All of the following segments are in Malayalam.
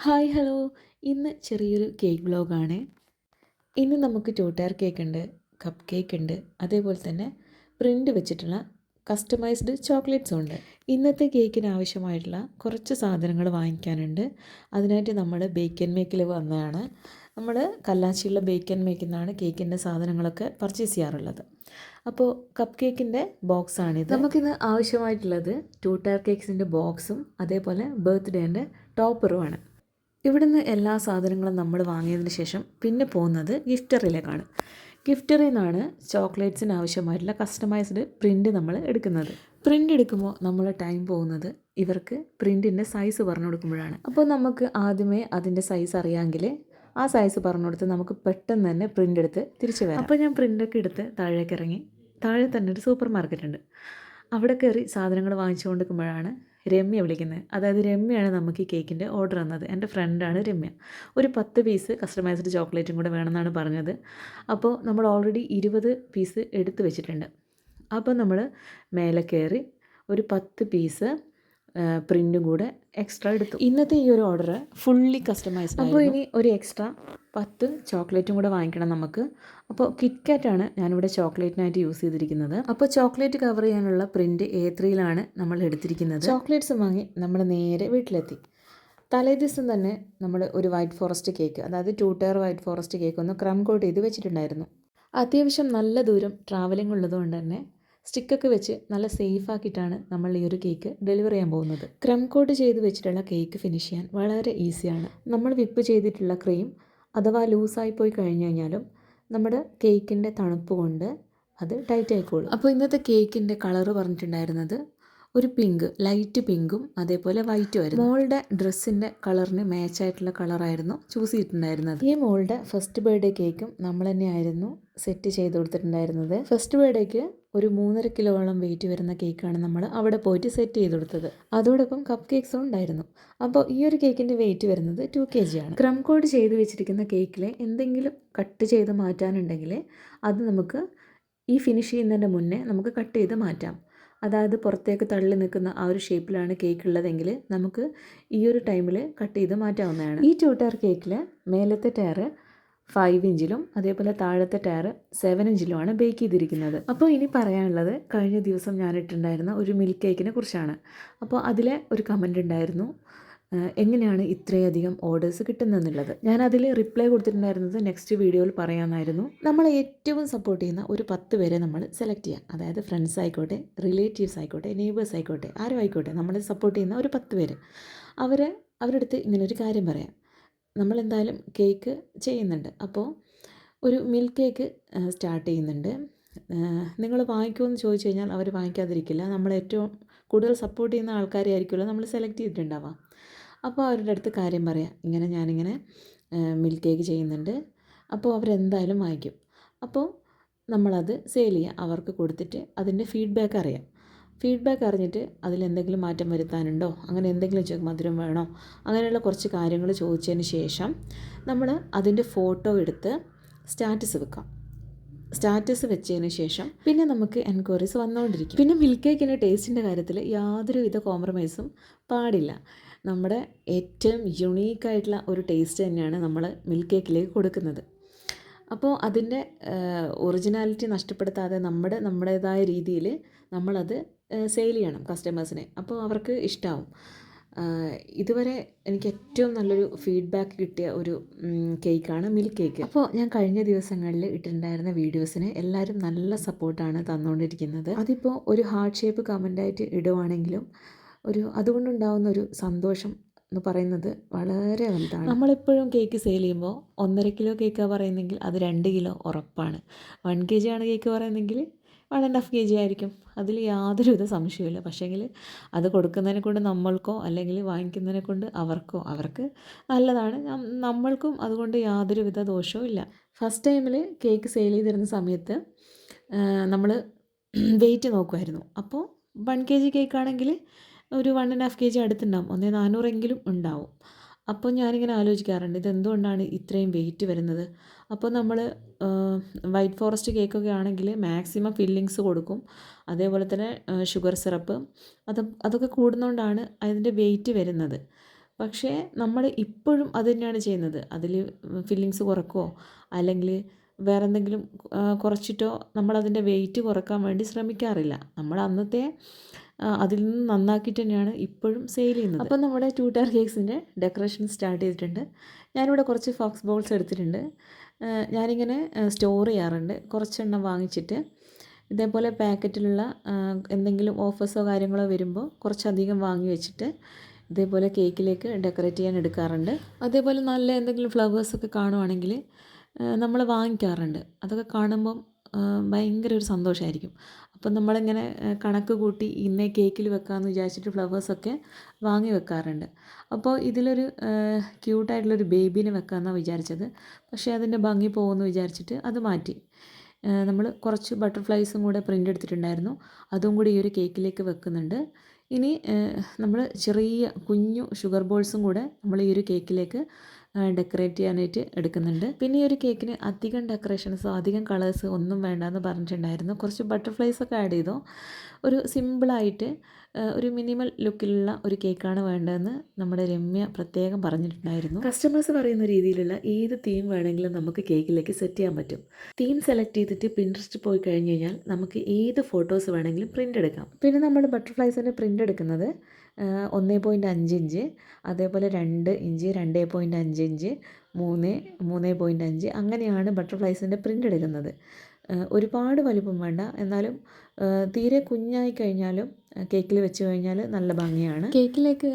Hi hello. ഇന്ന് ചെറിയൊരു കേക്ക് വ്ലോഗാണ്. ഇന്ന് നമുക്ക് ടോട്ടർ കേക്ക് ഉണ്ട്, കപ്പ് കേക്ക് ഉണ്ട്, അതേപോലെ തന്നെ പ്രിൻ്റ് വെച്ചിട്ടുള്ള കസ്റ്റമൈസ്ഡ് ചോക്ലേറ്റ്സും ഉണ്ട്. ഇന്നത്തെ കേക്കിന് ആവശ്യമായിട്ടുള്ള കുറച്ച് സാധനങ്ങൾ വാങ്ങിക്കാനുണ്ട്. അതിനായിട്ട് നമ്മൾ ബേക്ക് ആൻഡ് മേക്കിൽ വന്നതാണ്. നമ്മൾ കല്ലാച്ചിയുള്ള ബേക്ക് ആൻഡ് മേക്കിൽ നിന്നാണ് കേക്കിൻ്റെ സാധനങ്ങളൊക്കെ പർച്ചേസ് ചെയ്യാറുള്ളത്. അപ്പോൾ കപ്പ് കേക്കിൻ്റെ ബോക്സാണിത്. നമുക്കിന്ന് ആവശ്യമായിട്ടുള്ളത് ടോട്ടർ കേക്ക്സിൻ്റെ ബോക്സും അതേപോലെ ബർത്ത്ഡേൻ്റെ ടോപ്പറുമാണ്. ഇവിടുന്ന് എല്ലാ സാധനങ്ങളും നമ്മൾ വാങ്ങിയതിന് ശേഷം പിന്നെ പോകുന്നത് ഗിഫ്റ്ററിയിലേക്കാണ്. ഗിഫ്റ്ററിയിൽ നിന്നാണ് ചോക്ലേറ്റ്സിന് ആവശ്യമായിട്ടുള്ള കസ്റ്റമൈസ്ഡ് പ്രിൻ്റ് നമ്മൾ എടുക്കുന്നത്. പ്രിൻ്റ് എടുക്കുമ്പോൾ നമ്മൾ ടൈം പോകുന്നത് ഇവർക്ക് പ്രിൻറ്റിൻ്റെ സൈസ് പറഞ്ഞു കൊടുക്കുമ്പോഴാണ്. അപ്പോൾ നമുക്ക് ആദ്യമേ അതിൻ്റെ സൈസ് അറിയാമെങ്കിൽ ആ സൈസ് പറഞ്ഞു കൊടുത്ത് നമുക്ക് പെട്ടെന്ന് തന്നെ പ്രിൻ്റ് എടുത്ത് തിരിച്ചു വരാം. അപ്പോൾ ഞാൻ പ്രിൻ്റൊക്കെ എടുത്ത് താഴേക്ക് ഇറങ്ങി. താഴെ തന്നെ ഒരു സൂപ്പർ മാർക്കറ്റ് ഉണ്ട്. അവിടെ കയറി സാധനങ്ങൾ വാങ്ങിച്ചു കൊണ്ടിരിക്കുമ്പോഴാണ് രമ്യ വിളിക്കുന്നത്. അതായത് രമ്യയാണ് നമുക്ക് ഈ കേക്കിൻ്റെ ഓർഡർ തന്നത്. എൻ്റെ ഫ്രണ്ടാണ് രമ്യ. ഒരു 10 പീസ് കസ്റ്റമൈസ്ഡ് ചോക്ലേറ്റും കൂടെ വേണമെന്നാണ് പറഞ്ഞത്. അപ്പോൾ നമ്മൾ ഓൾറെഡി 20 പീസ് എടുത്ത് വെച്ചിട്ടുണ്ട്. അപ്പോൾ നമ്മൾ മേലെ കയറി ഒരു 10 പീസ് പ്രിൻറ്റും കൂടെ എക്സ്ട്രാ എടുത്തു. ഇന്നത്തെ ഈ ഒരു ഓർഡർ ഫുള്ളി കസ്റ്റമൈസ്ഡ്. അപ്പോൾ ഇനി ഒരു എക്സ്ട്രാ 10 ചോക്ലേറ്റും കൂടെ വാങ്ങിക്കണം നമുക്ക്. അപ്പോൾ കിറ്റ്കാറ്റാണ് ഞാനിവിടെ ചോക്ലേറ്റിനായിട്ട് യൂസ് ചെയ്തിരിക്കുന്നത്. അപ്പോൾ ചോക്ലേറ്റ് കവർ ചെയ്യാനുള്ള പ്രിൻറ്റ് A3യിലാണ് നമ്മൾ എടുത്തിരിക്കുന്നത്. ചോക്ലേറ്റ്സ് വാങ്ങി നമ്മൾ നേരെ വീട്ടിലെത്തി. തലേ ദിവസം തന്നെ നമ്മൾ ഒരു വൈറ്റ് ഫോറസ്റ്റ് കേക്ക്, അതായത് 2 ടയർ വൈറ്റ് ഫോറസ്റ്റ് കേക്ക് ഒന്ന് ക്രം കോട്ട് ചെയ്ത് വെച്ചിട്ടുണ്ടായിരുന്നു. അത്യാവശ്യം നല്ല ദൂരം ട്രാവലിംഗ് ഉള്ളതുകൊണ്ട് തന്നെ സ്റ്റിക്കൊക്കെ വെച്ച് നല്ല സേഫ് ആക്കിയിട്ടാണ് നമ്മൾ ഈ ഒരു കേക്ക് ഡെലിവർ ചെയ്യാൻ പോകുന്നത്. ക്രം കോട്ട് ചെയ്ത് വെച്ചിട്ടുള്ള കേക്ക് ഫിനിഷ് ചെയ്യാൻ വളരെ ഈസിയാണ്. നമ്മൾ വിപ്പ് ചെയ്തിട്ടുള്ള ക്രീം അഥവാ ലൂസായി പോയി കഴിഞ്ഞു കഴിഞ്ഞാലും നമ്മുടെ കേക്കിൻ്റെ തണുപ്പ് കൊണ്ട് അത് ടൈറ്റ് ആയിക്കോളും. അപ്പോൾ ഇന്നത്തെ കേക്കിൻ്റെ കളറ് പറഞ്ഞിട്ടുണ്ടായിരുന്നത് ഒരു പിങ്ക്, ലൈറ്റ് പിങ്കും അതേപോലെ വൈറ്റും ആയിരുന്നു. മോളുടെ ഡ്രസ്സിൻ്റെ കളറിന് മാച്ചായിട്ടുള്ള കളറായിരുന്നു ചൂസ് ചെയ്തിട്ടുണ്ടായിരുന്നത്. ഈ മോളുടെ ഫസ്റ്റ് ബർത്ത്ഡേ കേക്കും നമ്മൾ തന്നെയായിരുന്നു സെറ്റ് ചെയ്ത് കൊടുത്തിട്ടുണ്ടായിരുന്നത്. ഫസ്റ്റ് ബർത്ത്ഡേക്ക് ഒരു 3.5 കിലോളം വെയിറ്റ് വരുന്ന കേക്കാണ് നമ്മൾ അവിടെ പോയിട്ട് സെറ്റ് ചെയ്ത് കൊടുത്തത്. അതോടൊപ്പം കപ്പ് കേക്ക്സും ഉണ്ടായിരുന്നു. അപ്പോൾ ഈ ഒരു കേക്കിൻ്റെ വെയിറ്റ് വരുന്നത് 2 kg ആണ്. ക്രം കോഡ് ചെയ്ത് വെച്ചിരിക്കുന്ന കേക്കിൽ എന്തെങ്കിലും കട്ട് ചെയ്ത് മാറ്റാനുണ്ടെങ്കിൽ അത് നമുക്ക് ഈ ഫിനിഷ് ചെയ്യുന്നതിൻ്റെ മുന്നേ നമുക്ക് കട്ട് ചെയ്ത് മാറ്റാം. അതായത് പുറത്തേക്ക് തള്ളി നിൽക്കുന്ന ആ ഒരു ഷേപ്പിലാണ് കേക്ക് ഉള്ളതെങ്കിൽ നമുക്ക് ഈ ഒരു ടൈമിൽ കട്ട് ചെയ്ത് മാറ്റാവുന്നതാണ്. ഈ 2 ടയർ കേക്കിൽ മേലത്തെ ടയർ 5 ഇഞ്ചിലും അതേപോലെ താഴത്തെ ടയർ 7 ഇഞ്ചിലുമാണ് ബേക്ക് ചെയ്തിരിക്കുന്നത്. അപ്പോൾ ഇനി പറയാനുള്ളത് കഴിഞ്ഞ ദിവസം ഞാൻ ഇട്ടിട്ടുണ്ടായിരുന്ന ഒരു മിൽക്ക് കേക്കിനെ കുറിച്ചാണ്. അപ്പോൾ അതിലെ ഒരു കമൻ്റ് ഉണ്ടായിരുന്നു, എങ്ങനെയാണ് ഇത്രയധികം ഓർഡേഴ്സ് കിട്ടുന്നതെന്നുള്ളത്. ഞാൻ അതിൽ റിപ്ലൈ കൊടുത്തിട്ടുണ്ടായിരുന്നത് നെക്സ്റ്റ് വീഡിയോയിൽ പറയാമെന്നായിരുന്നു. നമ്മൾ ഏറ്റവും സപ്പോർട്ട് ചെയ്യുന്ന ഒരു 10 പേരെ നമ്മൾ സെലക്ട് ചെയ്യാം. അതായത് ഫ്രണ്ട്സ് ആയിക്കോട്ടെ, റിലേറ്റീവ്സ് ആയിക്കോട്ടെ, നെയ്ബേഴ്സ് ആയിക്കോട്ടെ, ആരും ആയിക്കോട്ടെ, നമ്മൾ സപ്പോർട്ട് ചെയ്യുന്ന ഒരു 10 പേര്. അവരുടെ അടുത്ത് ഇങ്ങനൊരു കാര്യം പറയാം. നമ്മളെന്തായാലും കേക്ക് ചെയ്യുന്നുണ്ട്. അപ്പോൾ ഒരു മിൽക്ക് കേക്ക് സ്റ്റാർട്ട് ചെയ്യുന്നുണ്ട്. നിങ്ങൾ വാങ്ങിക്കുമെന്ന് ചോദിച്ചു കഴിഞ്ഞാൽ അവർ വാങ്ങിക്കാതിരിക്കില്ല. നമ്മൾ ഏറ്റവും കൂടുതൽ സപ്പോർട്ട് ചെയ്യുന്ന ആൾക്കാരെ ആയിരിക്കുമല്ലോ നമ്മൾ സെലക്ട് ചെയ്തിട്ടുണ്ടാവാം. അപ്പോൾ അവരുടെ അടുത്ത് കാര്യം പറയാം, ഞാനിങ്ങനെ മിൽക്ക് കേക്ക് ചെയ്യുന്നുണ്ട്. അപ്പോൾ അവരെന്തായാലും വാങ്ങിക്കും. അപ്പോൾ നമ്മളത് സെയിൽ ചെയ്യുക, അവർക്ക് കൊടുത്തിട്ട് അതിൻ്റെ ഫീഡ്ബാക്ക് അറിയാം. ഫീഡ്ബാക്ക് അറിഞ്ഞിട്ട് അതിലെന്തെങ്കിലും മാറ്റം വരുത്താനുണ്ടോ, അങ്ങനെ എന്തെങ്കിലും മധുരം വേണോ, അങ്ങനെയുള്ള കുറച്ച് കാര്യങ്ങൾ ചോദിച്ചതിന് ശേഷം നമ്മൾ അതിൻ്റെ ഫോട്ടോ എടുത്ത് സ്റ്റാറ്റസ് വെക്കാം. സ്റ്റാറ്റസ് വെച്ചതിന് ശേഷം പിന്നെ നമുക്ക് എൻക്വയറീസ് വന്നുകൊണ്ടിരിക്കും. പിന്നെ മിൽക്ക് കേക്കിൻ്റെ ടേസ്റ്റിൻ്റെ കാര്യത്തിൽ യാതൊരുവിധ കോംപ്രമൈസും പാടില്ല. നമ്മുടെ ഏറ്റവും യുണീക്കായിട്ടുള്ള ഒരു ടേസ്റ്റ് തന്നെയാണ് നമ്മൾ മിൽക്ക് കേക്കിലേക്ക് കൊടുക്കുന്നത്. അപ്പോൾ അതിൻ്റെ ഒറിജിനാലിറ്റി നഷ്ടപ്പെടുത്താതെ നമ്മുടേതായ രീതിയിൽ നമ്മളത് സെയിൽ ചെയ്യണം കസ്റ്റമേഴ്സിനെ. അപ്പോൾ അവർക്ക് ഇഷ്ടമാവും. ഇതുവരെ എനിക്ക് ഏറ്റവും നല്ലൊരു ഫീഡ്ബാക്ക് കിട്ടിയ ഒരു കേക്കാണ് മിൽക്ക് കേക്ക്. അപ്പോൾ ഞാൻ കഴിഞ്ഞ ദിവസങ്ങളിൽ ഇട്ടിട്ടുണ്ടായിരുന്ന വീഡിയോസിന് എല്ലാവരും നല്ല സപ്പോർട്ടാണ് തന്നുകൊണ്ടിരിക്കുന്നത്. അതിപ്പോൾ ഒരു ഹാർട്ട് ഷേപ്പ് കമൻ്റായിട്ട് ഇടുവാണെങ്കിലും അതുകൊണ്ടുണ്ടാകുന്ന ഒരു സന്തോഷം എന്ന് പറയുന്നത് വളരെ വലുതാണ്. നമ്മളെപ്പോഴും കേക്ക് സെയിൽ ചെയ്യുമ്പോൾ 1.5 കിലോ കേക്കാണ് പറയുന്നെങ്കിൽ അത് 2 കിലോ ഉറപ്പാണ്. 1 kg ആണ് കേക്ക് പറയുന്നെങ്കിൽ 1.5 kg ആയിരിക്കും. അതിൽ യാതൊരുവിധ സംശയമില്ല. പക്ഷേങ്കിൽ അത് കൊടുക്കുന്നതിനെ കൊണ്ട് നമ്മൾക്കോ അല്ലെങ്കിൽ വാങ്ങിക്കുന്നതിനെ കൊണ്ട് അവർക്ക് നല്ലതാണ്, നമ്മൾക്കും അതുകൊണ്ട് യാതൊരുവിധ ദോഷവും ഇല്ല. ഫസ്റ്റ് ടൈമിൽ കേക്ക് സെയിൽ ചെയ്തിരുന്ന സമയത്ത് നമ്മൾ വെയിറ്റ് നോക്കുമായിരുന്നു. അപ്പോൾ 1 kg കേക്കാണെങ്കിൽ ഒരു 1.5 kg അടുത്തുണ്ടാവും, 1.400 ഉണ്ടാവും. അപ്പോൾ ഞാനിങ്ങനെ ആലോചിക്കാറുണ്ട്, ഇതെന്തുകൊണ്ടാണ് ഇത്രയും വെയിറ്റ് വരുന്നത്. അപ്പോൾ നമ്മൾ വൈറ്റ് ഫോറസ്റ്റ് കേക്കൊക്കെ ആണെങ്കിൽ മാക്സിമം ഫില്ലിങ്സ് കൊടുക്കും, അതേപോലെ തന്നെ ഷുഗർ സിറപ്പ് അതൊക്കെ കൂടുന്നതുകൊണ്ടാണ് അതിൻ്റെ വെയിറ്റ് വരുന്നത്. പക്ഷേ നമ്മൾ ഇപ്പോഴും അത് തന്നെയാണ് ചെയ്യുന്നത്. അതിൽ ഫില്ലിങ്സ് കുറയ്ക്കുകയോ അല്ലെങ്കിൽ വേറെ എന്തെങ്കിലും കുറച്ചിട്ടോ നമ്മളതിൻ്റെ വെയിറ്റ് കുറയ്ക്കാൻ വേണ്ടി ശ്രമിക്കാറില്ല. നമ്മൾ അന്നത്തെ അതിൽ നിന്ന് നന്നാക്കിയിട്ട് തന്നെയാണ് ഇപ്പോഴും സെയിൽ ചെയ്യുന്നത്. അപ്പോൾ നമ്മുടെ 2 ടയർ കേക്ക്സിൻ്റെ ഡെക്കറേഷൻ സ്റ്റാർട്ട് ചെയ്തിട്ടുണ്ട്. ഞാനിവിടെ കുറച്ച് ഫോക്സ് ബോൾസ് എടുത്തിട്ടുണ്ട്. ഞാനിങ്ങനെ സ്റ്റോർ ചെയ്യാറുണ്ട്. കുറച്ചെണ്ണം വാങ്ങിച്ചിട്ട് ഇതേപോലെ പാക്കറ്റിലുള്ള എന്തെങ്കിലും ഓഫേഴ്സോ കാര്യങ്ങളോ വരുമ്പോൾ കുറച്ചധികം വാങ്ങി വെച്ചിട്ട് ഇതേപോലെ കേക്കിലേക്ക് ഡെക്കറേറ്റ് ചെയ്യാൻ എടുക്കാറുണ്ട്. അതേപോലെ നല്ല എന്തെങ്കിലും ഫ്ലവേഴ്സൊക്കെ കാണുവാണെങ്കിൽ നമ്മൾ വാങ്ങിക്കാറുണ്ട്. അതൊക്കെ കാണുമ്പം ഭയങ്കര ഒരു സന്തോഷമായിരിക്കും. അപ്പം നമ്മളിങ്ങനെ കണക്ക് കൂട്ടി ഇന്നേ കേക്കിൽ വെക്കാമെന്ന് വിചാരിച്ചിട്ട് ഫ്ലവേഴ്സൊക്കെ വാങ്ങി വെക്കാറുണ്ട്. അപ്പോൾ ഇതിലൊരു ക്യൂട്ടായിട്ടുള്ളൊരു ബേബീനെ വെക്കാമെന്നാണ് വിചാരിച്ചത്. പക്ഷേ അതിൻ്റെ ഭംഗി പോകുമെന്ന് വിചാരിച്ചിട്ട് അത് മാറ്റി. നമ്മൾ കുറച്ച് ബട്ടർഫ്ലൈസും കൂടെ പ്രിൻ്റ് എടുത്തിട്ടുണ്ടായിരുന്നു. അതും കൂടി ഈ ഒരു കേക്കിലേക്ക് വെക്കുന്നുണ്ട്. ഇനി നമ്മൾ ചെറിയ കുഞ്ഞു ഷുഗർ ബോൾസും കൂടെ നമ്മൾ ഈ ഒരു കേക്കിലേക്ക് ഡെക്കറേറ്റ് ചെയ്യാനായിട്ട് എടുക്കുന്നുണ്ട്. പിന്നെ ഈ ഒരു കേക്കിന് അധികം ഡെക്കറേഷൻസോ അധികം കളേഴ്സ് ഒന്നും വേണ്ടെന്ന് പറഞ്ഞിട്ടുണ്ടായിരുന്നു. കുറച്ച് ബട്ടർഫ്ലൈസൊക്കെ ആഡ് ചെയ്തോ. ഒരു സിമ്പിളായിട്ട് ഒരു മിനിമൽ ലുക്കിലുള്ള ഒരു കേക്കാണ് വേണ്ടതെന്ന് നമ്മുടെ രമ്യ പ്രത്യേകം പറഞ്ഞിട്ടുണ്ടായിരുന്നു. കസ്റ്റമേഴ്സ് പറയുന്ന രീതിയിലുള്ള ഏത് തീം വേണമെങ്കിലും നമുക്ക് കേക്കിലേക്ക് സെറ്റ് ചെയ്യാൻ പറ്റും. തീം സെലക്ട് ചെയ്തിട്ട് പിൻട്രസ്റ്റ് പോയി കഴിഞ്ഞ് കഴിഞ്ഞാൽ നമുക്ക് ഏത് ഫോട്ടോസ് വേണമെങ്കിലും പ്രിൻ്റ് എടുക്കാം. പിന്നെ നമ്മൾ ബട്ടർഫ്ലൈസിൻ്റെ പ്രിൻ്റ് എടുക്കുന്നത് 1.5 ഇഞ്ച്, അതേപോലെ 2 ഇഞ്ച്, 2.5 ഇഞ്ച്, 3.5 അങ്ങനെയാണ് ബട്ടർഫ്ലൈസിൻ്റെ പ്രിൻ്റ് എടുക്കുന്നത്. ഒരുപാട് വലിപ്പം വേണ്ട, എന്നാലും തീരെ കുഞ്ഞായി കഴിഞ്ഞാലും കേക്കിൽ വെച്ച് കഴിഞ്ഞാൽ നല്ല ഭംഗിയാണ്. കേക്കിലേക്ക്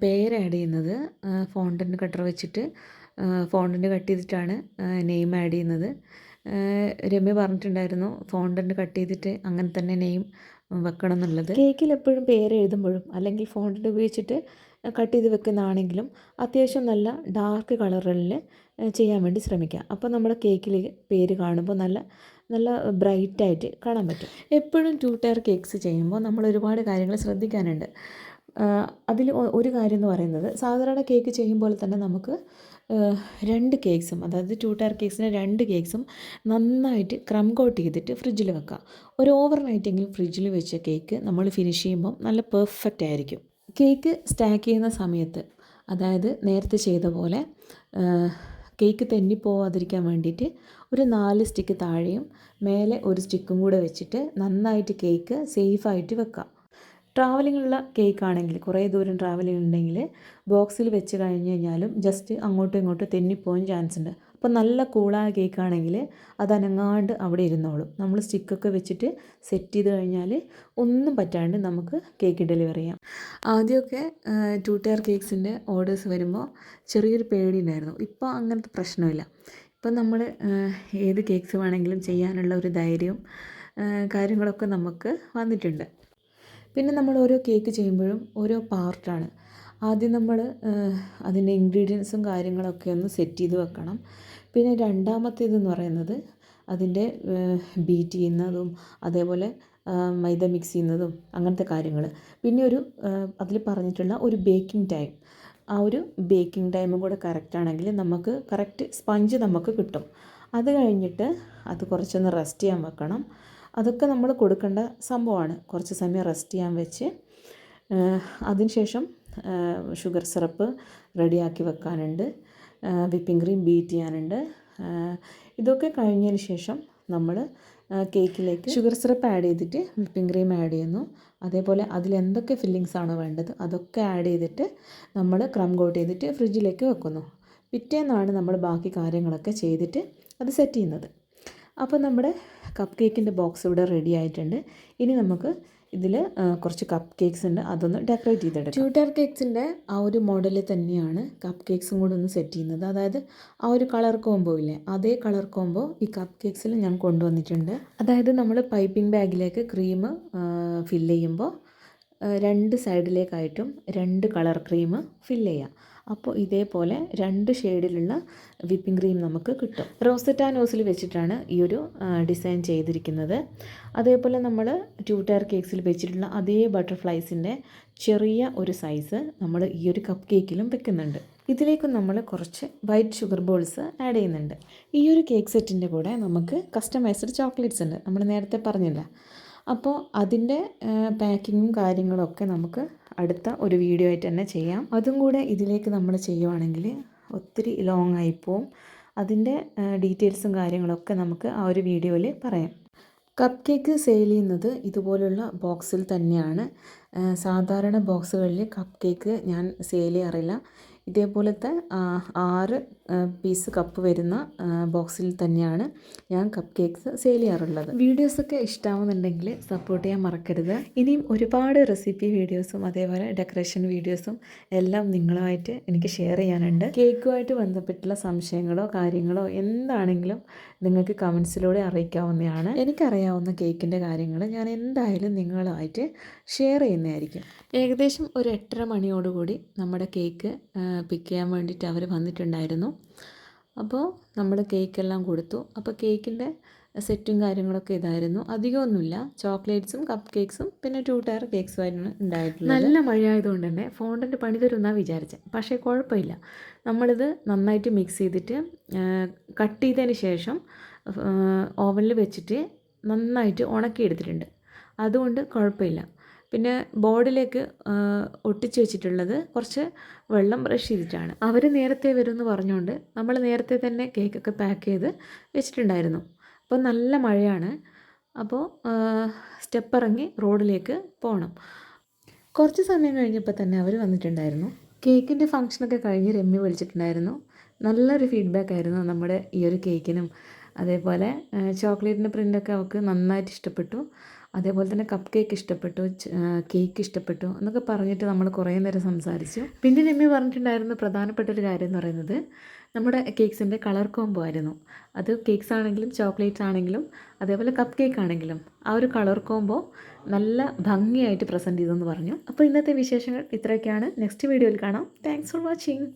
പേര് ആഡ് ചെയ്യുന്നത് ഫോണ്ടൻറ്റ് കട്ടർ വെച്ചിട്ട് ഫോണ്ടൻറ്റ് കട്ട് ചെയ്തിട്ടാണ് നെയിം ആഡ് ചെയ്യുന്നത്. രമ്യ പറഞ്ഞിട്ടുണ്ടായിരുന്നു ഫോണ്ടൻറ്റ് കട്ട് ചെയ്തിട്ട് അങ്ങനെ തന്നെ നെയിം വെക്കണം എന്നുള്ളത്. കേക്കിൽ എപ്പോഴും പേര് എഴുതുമ്പോഴും അല്ലെങ്കിൽ ഫോണ്ടൻറ്റ് ഉപയോഗിച്ചിട്ട് കട്ട് ചെയ്ത് വെക്കുന്നതാണെങ്കിലും അത്യാവശ്യം നല്ല ഡാർക്ക് കളറിൽ ചെയ്യാൻ വേണ്ടി ശ്രമിക്കുക. അപ്പോൾ നമ്മുടെ കേക്കിൽ പേര് കാണുമ്പോൾ നല്ല ബ്രൈറ്റായിട്ട് കാണാൻ പറ്റും. എപ്പോഴും 2 ടയർ കേക്ക്സ് ചെയ്യുമ്പോൾ നമ്മൾ ഒരുപാട് കാര്യങ്ങൾ ശ്രദ്ധിക്കാനുണ്ട്. അതിൽ ഒരു കാര്യം എന്ന് പറയുന്നത് സാധാരണ കേക്ക് ചെയ്യുമ്പോൾ തന്നെ നമുക്ക് 2 കേക്ക്സും, അതായത് 2 ടയർ കേക്ക്സിന് 2 കേക്ക്സും നന്നായിട്ട് ക്രം കോട്ട് ചെയ്തിട്ട് ഫ്രിഡ്ജിൽ വെക്കുക. ഒരു ഓവർ നൈറ്റെങ്കിലും ഫ്രിഡ്ജിൽ വെച്ച കേക്ക് നമ്മൾ ഫിനിഷ് ചെയ്യുമ്പോൾ നല്ല പെർഫെക്റ്റ് ആയിരിക്കും. കേക്ക് സ്റ്റാക്ക് ചെയ്യുന്ന സമയത്ത്, അതായത് നേരത്തെ ചെയ്ത പോലെ കേക്ക് തെന്നിപ്പോവാതിരിക്കാൻ വേണ്ടിയിട്ട് ഒരു 4 സ്റ്റിക്ക് താഴെയും മേലെ ഒരു സ്റ്റിക്കും കൂടെ വെച്ചിട്ട് നന്നായിട്ട് കേക്ക് സേഫായിട്ട് വെക്കാം. ട്രാവലിങ്ങുള്ള കേക്കാണെങ്കിൽ, കുറേ ദൂരം ട്രാവലിംഗ് ഉണ്ടെങ്കിൽ ബോക്സിൽ വെച്ച് കഴിഞ്ഞ് കഴിഞ്ഞാലും ജസ്റ്റ് അങ്ങോട്ടും ഇങ്ങോട്ടും തെന്നിപ്പോകാൻ ചാൻസ് ഉണ്ട്. അപ്പോൾ നല്ല കൂളായ കേക്കാണെങ്കിൽ അത് അനങ്ങാണ്ട് അവിടെ ഇരുന്നോളും. നമ്മൾ സ്റ്റിക്കൊക്കെ വെച്ചിട്ട് സെറ്റ് ചെയ്ത് കഴിഞ്ഞാൽ ഒന്നും പറ്റാണ്ട് നമുക്ക് കേക്ക് ഡെലിവർ ചെയ്യാം. ആദ്യമൊക്കെ 2 ടയർ കേക്ക്സിൻ്റെ ഓർഡേഴ്സ് വരുമ്പോൾ ചെറിയൊരു പേടി ഉണ്ടായിരുന്നു. ഇപ്പോൾ അങ്ങനത്തെ പ്രശ്നമില്ല. ഇപ്പം നമ്മൾ ഏത് കേക്ക്സ് വേണമെങ്കിലും ചെയ്യാനുള്ള ഒരു ധൈര്യവും കാര്യങ്ങളൊക്കെ നമുക്ക് വന്നിട്ടുണ്ട്. പിന്നെ നമ്മൾ ഓരോ കേക്ക് ചെയ്യുമ്പോഴും ഓരോ പാർട്ടാണ്. ആദ്യം നമ്മൾ അതിൻ്റെ ഇൻഗ്രീഡിയൻസും കാര്യങ്ങളൊക്കെ ഒന്ന് സെറ്റ് ചെയ്ത് വെക്കണം. പിന്നെ രണ്ടാമത്തേതെന്ന് പറയുന്നത് അതിൻ്റെ ബീറ്റ് ചെയ്യുന്നതും അതേപോലെ മൈദ മിക്സ് ചെയ്യുന്നതും അങ്ങനത്തെ കാര്യങ്ങൾ. പിന്നെ അതിൽ പറഞ്ഞിട്ടുള്ള ഒരു ബേക്കിംഗ് ടൈം, ആ ഒരു ബേക്കിംഗ് ടൈമും കൂടെ കറക്റ്റാണെങ്കിൽ നമുക്ക് കറക്റ്റ് സ്പഞ്ച് നമുക്ക് കിട്ടും. അത് കഴിഞ്ഞിട്ട് അത് കുറച്ചൊന്ന് റെസ്റ്റ് ചെയ്യാൻ വെക്കണം. അതൊക്കെ നമ്മൾ കൊടുക്കേണ്ട സംഭവമാണ്. കുറച്ച് സമയം റെസ്റ്റ് ചെയ്യാൻ വെച്ച് അതിനുശേഷം ഷുഗർ സിറപ്പ് റെഡിയാക്കി വെക്കാനുണ്ട്, വിപ്പിംഗ് ക്രീം ബീറ്റ് ചെയ്യാനുണ്ട്. ഇതൊക്കെ കഴിഞ്ഞതിന് ശേഷം നമ്മൾ കേക്കിലേക്ക് ഷുഗർ സിറപ്പ് ആഡ് ചെയ്തിട്ട് വിപ്പിംഗ് ക്രീം ആഡ് ചെയ്യുന്നു. അതേപോലെ അതിലെന്തൊക്കെ ഫില്ലിങ്സ് ആണോ വേണ്ടത് അതൊക്കെ ആഡ് ചെയ്തിട്ട് നമ്മൾ ക്രം കോട്ട് ചെയ്തിട്ട് ഫ്രിഡ്ജിലേക്ക് വെക്കുന്നു. പിറ്റേന്നാണ് നമ്മൾ ബാക്കി കാര്യങ്ങളൊക്കെ ചെയ്തിട്ട് അത് സെറ്റ് ചെയ്യുന്നത്. അപ്പോൾ നമ്മുടെ കപ്പ് കേക്കിൻ്റെ ബോക്സ് ഇവിടെ റെഡി ആയിട്ടുണ്ട്. ഇനി നമുക്ക് ഇതിൽ കുറച്ച് കപ്പ് കേക്ക്സ് ഉണ്ട്, അതൊന്ന് ഡെക്കറേറ്റ് ചെയ്തെടുക്കാം. 2 ടയർ കേക്ക്സിൻ്റെ ആ ഒരു മോഡലിൽ തന്നെയാണ് കപ്പ് കേക്ക്സും കൂടെ ഒന്ന് സെറ്റ് ചെയ്യുന്നത്. അതായത് ആ ഒരു കളർ കോംബോ ഇല്ലേ, അതേ കളർ കോംബോ ഈ കപ്പ് കേക്ക്സിൽ ഞാൻ കൊണ്ടുവന്നിട്ടുണ്ട്. അതായത് നമ്മൾ പൈപ്പിംഗ് ബാഗിലേക്ക് ക്രീം ഫില്ല് ചെയ്യുമ്പോൾ 2 സൈഡിലേക്കായിട്ടും 2 കളർ ക്രീം ഫില്ല് ചെയ്യാം. അപ്പോൾ ഇതേപോലെ 2 ഷെയ്ഡിലുള്ള വിപ്പിംഗ് ക്രീം നമുക്ക് കിട്ടും. റോസറ്റാ നോസിൽ വെച്ചിട്ടാണ് ഈ ഒരു ഡിസൈൻ ചെയ്തിരിക്കുന്നത്. അതേപോലെ നമ്മൾ 2 ടയർ കേക്ക്സിൽ വെച്ചിട്ടുള്ള അതേ ബട്ടർഫ്ലൈസിൻ്റെ ചെറിയ ഒരു സൈസ് നമ്മൾ ഈ ഒരു കപ്പ് കേക്കിലും വെക്കുന്നുണ്ട്. ഇതിലേക്ക് നമ്മൾ കുറച്ച് വൈറ്റ് ഷുഗർ ബോൾസ് ആഡ് ചെയ്യുന്നുണ്ട്. ഈ ഒരു കേക്ക് സെറ്റിൻ്റെ കൂടെ നമുക്ക് കസ്റ്റമൈസ്ഡ് ചോക്ലേറ്റ്സ് ഉണ്ട്, നമ്മൾ നേരത്തെ പറഞ്ഞില്ല. അപ്പോൾ അതിൻ്റെ പാക്കിങ്ങും കാര്യങ്ങളൊക്കെ നമുക്ക് അടുത്ത ഒരു വീഡിയോ ആയിട്ട് തന്നെ ചെയ്യാം. അതും കൂടെ ഇതിലേക്ക് നമ്മൾ ചെയ്യുവാണെങ്കിൽ ഒത്തിരി ലോങ് ആയിപ്പോവും. അതിൻ്റെ ഡീറ്റെയിൽസും കാര്യങ്ങളൊക്കെ നമുക്ക് ആ ഒരു വീഡിയോയിൽ പറയാം. കപ്പ് കേക്ക് സെയിൽ ചെയ്യുന്നത് ഇതുപോലുള്ള ബോക്സിൽ തന്നെയാണ്. സാധാരണ ബോക്സുകളിൽ കപ്പ് കേക്ക് ഞാൻ സെയിൽ ചെയ്യാറില്ല. ഇതേപോലത്തെ 6 പീസ് കപ്പ് വരുന്ന ബോക്സിൽ തന്നെയാണ് ഞാൻ കപ്പ് കേക്ക്സ് സെയിൽ ചെയ്യാറുള്ളത്. വീഡിയോസൊക്കെ ഇഷ്ടമാവുന്നുണ്ടെങ്കിൽ സപ്പോർട്ട് ചെയ്യാൻ മറക്കരുത്. ഇനിയും ഒരുപാട് റെസിപ്പി വീഡിയോസും അതേപോലെ ഡെക്കറേഷൻ വീഡിയോസും എല്ലാം നിങ്ങളുമായിട്ട് എനിക്ക് ഷെയർ ചെയ്യാനുണ്ട്. കേക്കുമായിട്ട് ബന്ധപ്പെട്ടുള്ള സംശയങ്ങളോ കാര്യങ്ങളോ എന്താണെങ്കിലും നിങ്ങൾക്ക് കമൻസിലൂടെ അറിയിക്കാവുന്നതാണ്. എനിക്കറിയാവുന്ന കേക്കിൻ്റെ കാര്യങ്ങൾ ഞാൻ എന്തായാലും നിങ്ങളുമായിട്ട് ഷെയർ ചെയ്യുന്നതായിരിക്കും. ഏകദേശം ഒരു 8:30 മണിയോടുകൂടി നമ്മുടെ കേക്ക് പിക്ക് ചെയ്യാൻ വേണ്ടിയിട്ട് അവർ വന്നിട്ടുണ്ടായിരുന്നു. അപ്പോൾ നമ്മൾ കേക്കെല്ലാം കൊടുത്തു. അപ്പോൾ കേക്കിൻ്റെ സെറ്റും കാര്യങ്ങളൊക്കെ ഇതായിരുന്നു. അധികമൊന്നുമില്ല. ചോക്ലേറ്റ്സും കപ്പ് കേക്ക്സും പിന്നെ 2 ടയർ കേക്ക്സുമായിരുന്നു ഉണ്ടായിട്ടുള്ളത്. നല്ല മഴയായതുകൊണ്ട് തന്നെ ഫോണ്ടൻ്റ് പണി തരുമെന്നാണ് വിചാരിച്ചത്. പക്ഷേ കുഴപ്പമില്ല. നമ്മളിത് നന്നായിട്ട് മിക്സ് ചെയ്തിട്ട് കട്ട് ചെയ്തതിന് ശേഷം ഓവനിൽ വെച്ചിട്ട് നന്നായിട്ട് ഉണക്കിയെടുത്തിട്ടുണ്ട്. അതുകൊണ്ട് കുഴപ്പമില്ല. പിന്നെ ബോർഡിലേക്ക് ഒട്ടിച്ച് വെച്ചിട്ടുള്ളത് കുറച്ച് വെള്ളം ബ്രഷ് ചെയ്തിട്ടാണ്. അവർ നേരത്തെ വരുമെന്ന് പറഞ്ഞുകൊണ്ട് നമ്മൾ നേരത്തെ തന്നെ കേക്കൊക്കെ പാക്ക് ചെയ്ത് വെച്ചിട്ടുണ്ടായിരുന്നു. അപ്പോൾ നല്ല മഴയാണ്. അപ്പോൾ സ്റ്റെപ്പ് ഇറങ്ങി റോഡിലേക്ക് പോകണം. കുറച്ച് സമയം കഴിഞ്ഞപ്പോൾ തന്നെ അവർ വന്നിട്ടുണ്ടായിരുന്നു. കേക്കിൻ്റെ ഫംഗ്ഷനൊക്കെ കഴിഞ്ഞ് രമ്യ വിളിച്ചിട്ടുണ്ടായിരുന്നു. നല്ലൊരു ഫീഡ്ബാക്ക് ആയിരുന്നു നമ്മുടെ ഈ ഒരു കേക്കിനും. അതേപോലെ ചോക്ലേറ്റിൻ്റെ പ്രിൻ്റൊക്കെ അവൾക്ക് നന്നായിട്ട് ഇഷ്ടപ്പെട്ടു. അതേപോലെ തന്നെ കപ്പ് കേക്ക് ഇഷ്ടപ്പെട്ടു, കേക്ക് ഇഷ്ടപ്പെട്ടു എന്നൊക്കെ പറഞ്ഞിട്ട് നമ്മൾ കുറേ നേരം സംസാരിച്ചു. പിന്നെ രമ്യ പറഞ്ഞിട്ടുണ്ടായിരുന്ന പ്രധാനപ്പെട്ടൊരു കാര്യം എന്ന് പറയുന്നത് നമ്മുടെ കേക്ക്സിൻ്റെ കളർ കോംബോ ആയിരുന്നു. അത് കേക്ക്സ് ആണെങ്കിലും ചോക്ലേറ്റ്സ് ആണെങ്കിലും അതേപോലെ കപ്പ് കേക്ക് ആണെങ്കിലും ആ ഒരു കളർ കോംബോ നല്ല ഭംഗിയായിട്ട് പ്രസൻറ്റ് ചെയ്തെന്ന് പറഞ്ഞു. അപ്പോൾ ഇന്നത്തെ വിശേഷങ്ങൾ ഇത്രയൊക്കെയാണ്. നെക്സ്റ്റ് വീഡിയോയിൽ കാണാം. Thanks for watching.